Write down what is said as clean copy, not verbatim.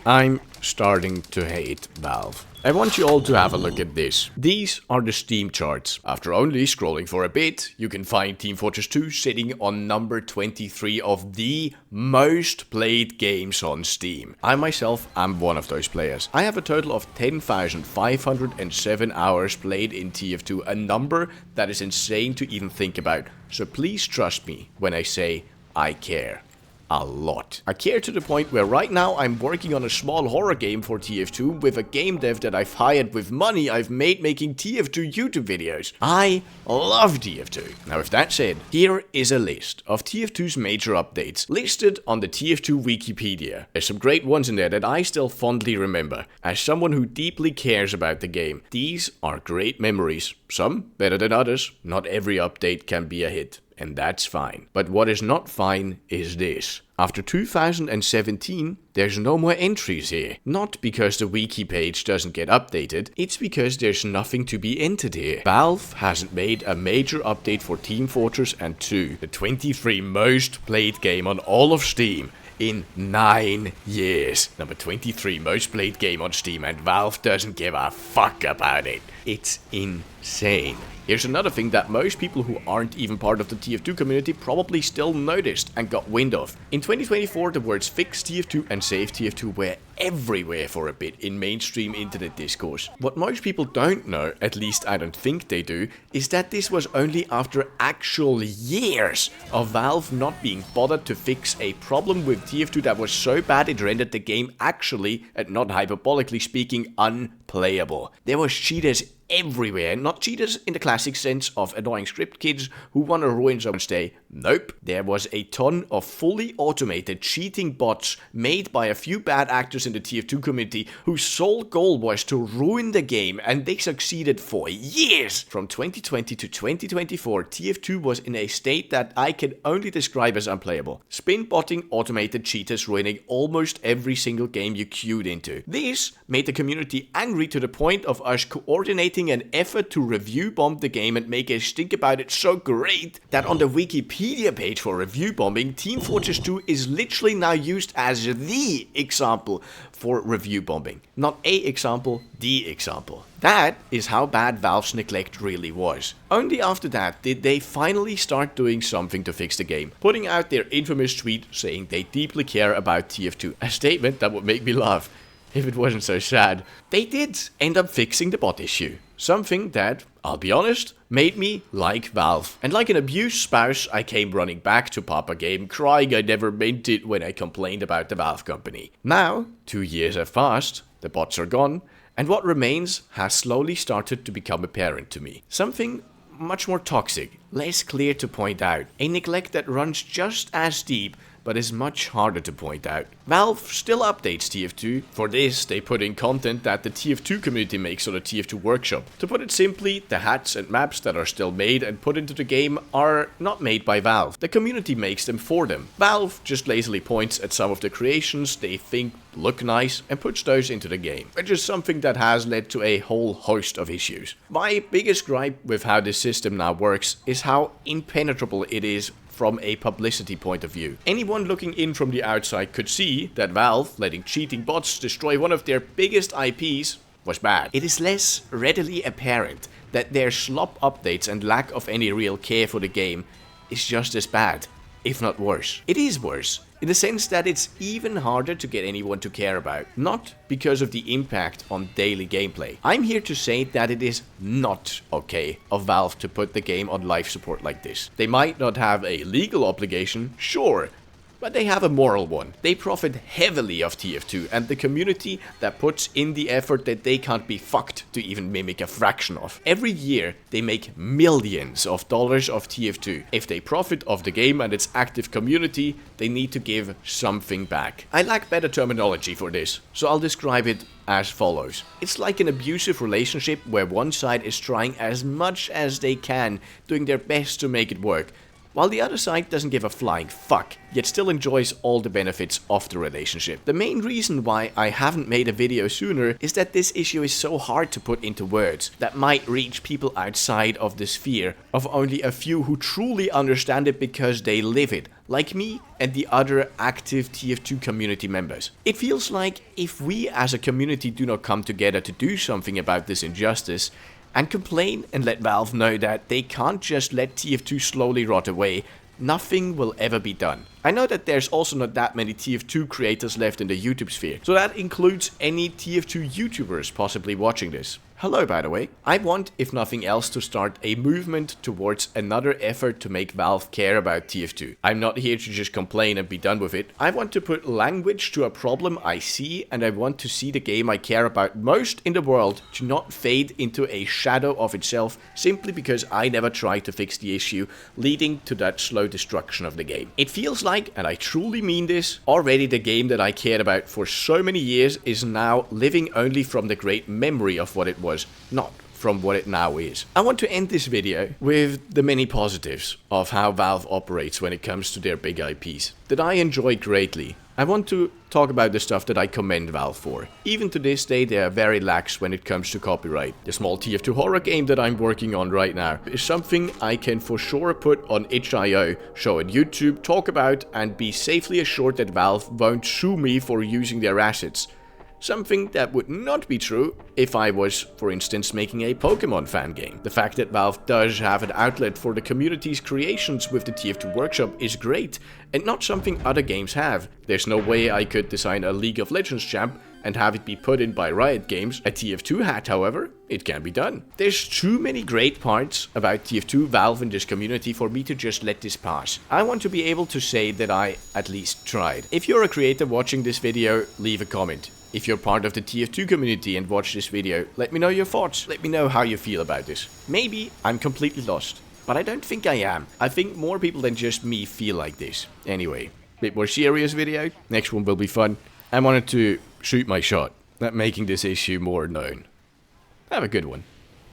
I'm starting to hate Valve. I want you all to have a look at this. These are the Steam charts. After only scrolling for a bit, you can find Team Fortress 2 sitting on number 23 of the most played games on Steam. I myself am one of those players. I have a total of 10,507 hours played in TF2, a number that is insane to even think about. So please trust me when I say I care. A lot. I care to the point where right now I'm working on a small horror game for TF2 with a game dev that I've hired with money I've made making TF2 YouTube videos. I love TF2. Now with that said, here is a list of TF2's major updates listed on the TF2 Wikipedia. There's some great ones in there that I still fondly remember. As someone who deeply cares about the game, these are great memories. Some better than others. Not every update can be a hit. And that's fine. But what is not fine is this. After 2017, there's no more entries here. Not because the wiki page doesn't get updated, it's because there's nothing to be entered here. Valve hasn't made a major update for Team Fortress 2, the 23 most played game on all of Steam, in 9 years. Number 23 most played game on Steam, and Valve doesn't give a fuck about it. It's insane. Here's another thing that most people who aren't even part of the TF2 community probably still noticed and got wind of. In 2024, the words fix TF2 and save TF2 were everywhere for a bit in mainstream internet discourse. What most people don't know, at least I don't think they do, is that this was only after actual years of Valve not being bothered to fix a problem with TF2 that was so bad it rendered the game actually, and not hyperbolically speaking, unplayable. There was cheaters everywhere, not cheaters in the classic sense of annoying script kids who want to ruin someone's day. Nope. There was a ton of fully automated cheating bots made by a few bad actors in the TF2 community whose sole goal was to ruin the game, and they succeeded for years. From 2020 to 2024, TF2 was in a state that I can only describe as unplayable. Spin botting automated cheaters ruining almost every single game you queued into. This made the community angry to the point of us coordinating an effort to review bomb the game and make us think about it so great that on the Wikipedia page for review bombing, Team Fortress 2 is literally now used as the example for review bombing. Not a example, the example. That is how bad Valve's neglect really was. Only after that did they finally start doing something to fix the game, putting out their infamous tweet saying they deeply care about TF2, a statement that would make me laugh if it wasn't so sad. They did end up fixing the bot issue. Something that, I'll be honest, made me like Valve. And like an abused spouse, I came running back to Papa Game crying I never meant it when I complained about the Valve company. Now, 2 years have passed, the bots are gone, and what remains has slowly started to become apparent to me. Something much more toxic, less clear to point out, a neglect that runs just as deep but is much harder to point out. Valve still updates TF2. For this, they put in content that the TF2 community makes on the TF2 workshop. To put it simply, the hats and maps that are still made and put into the game are not made by Valve. The community makes them for them. Valve just lazily points at some of the creations they think look nice and puts those into the game, which is something that has led to a whole host of issues. My biggest gripe with how this system now works is how impenetrable it is from a publicity point of view. Anyone looking in from the outside could see that Valve letting cheating bots destroy one of their biggest IPs was bad. It is less readily apparent that their slop updates and lack of any real care for the game is just as bad, if not worse. It is worse, in the sense that it's even harder to get anyone to care about, not because of the impact on daily gameplay. I'm here to say that it is not okay of Valve to put the game on life support like this. They might not have a legal obligation, sure, but they have a moral one. They profit heavily off TF2 and the community that puts in the effort that they can't be fucked to even mimic a fraction of. Every year, they make millions of dollars off TF2. If they profit off the game and its active community, they need to give something back. I lack better terminology for this, so I'll describe it as follows. It's like an abusive relationship where one side is trying as much as they can, doing their best to make it work, while the other side doesn't give a flying fuck, yet still enjoys all the benefits of the relationship. The main reason why I haven't made a video sooner is that this issue is so hard to put into words that might reach people outside of the sphere of only a few who truly understand it because they live it, like me and the other active TF2 community members. It feels like if we as a community do not come together to do something about this injustice, and complain and let Valve know that they can't just let TF2 slowly rot away, nothing will ever be done. I know that there's also not that many TF2 creators left in the YouTube sphere, so that includes any TF2 YouTubers possibly watching this. Hello, by the way. I want, if nothing else, to start a movement towards another effort to make Valve care about TF2. I'm not here to just complain and be done with it. I want to put language to a problem I see, and I want to see the game I care about most in the world to not fade into a shadow of itself simply because I never tried to fix the issue, leading to that slow destruction of the game. It feels like, and I truly mean this, already the game that I cared about for so many years is now living only from the great memory of what it was, not from what it now is. I want to end this video with the many positives of how Valve operates when it comes to their big IPs that I enjoy greatly. I want to talk about the stuff that I commend Valve for. Even to this day, they are very lax when it comes to copyright. The small TF2 horror game that I'm working on right now is something I can for sure put on itch.io, show on YouTube, talk about, and be safely assured that Valve won't sue me for using their assets. Something that would not be true if I was, for instance, making a Pokemon fan game. The fact that Valve does have an outlet for the community's creations with the TF2 workshop is great, and not something other games have. There's no way I could design a League of Legends champ and have it be put in by Riot Games. A TF2 hat, however, it can be done. There's too many great parts about TF2, Valve, and this community for me to just let this pass. I want to be able to say that I at least tried. If you're a creator watching this video, leave a comment. If you're part of the TF2 community and watch this video, let me know your thoughts. Let me know how you feel about this. Maybe I'm completely lost, but I don't think I am. I think more people than just me feel like this. Anyway, bit more serious video. Next one will be fun. I wanted to shoot my shot at making this issue more known. Have a good one.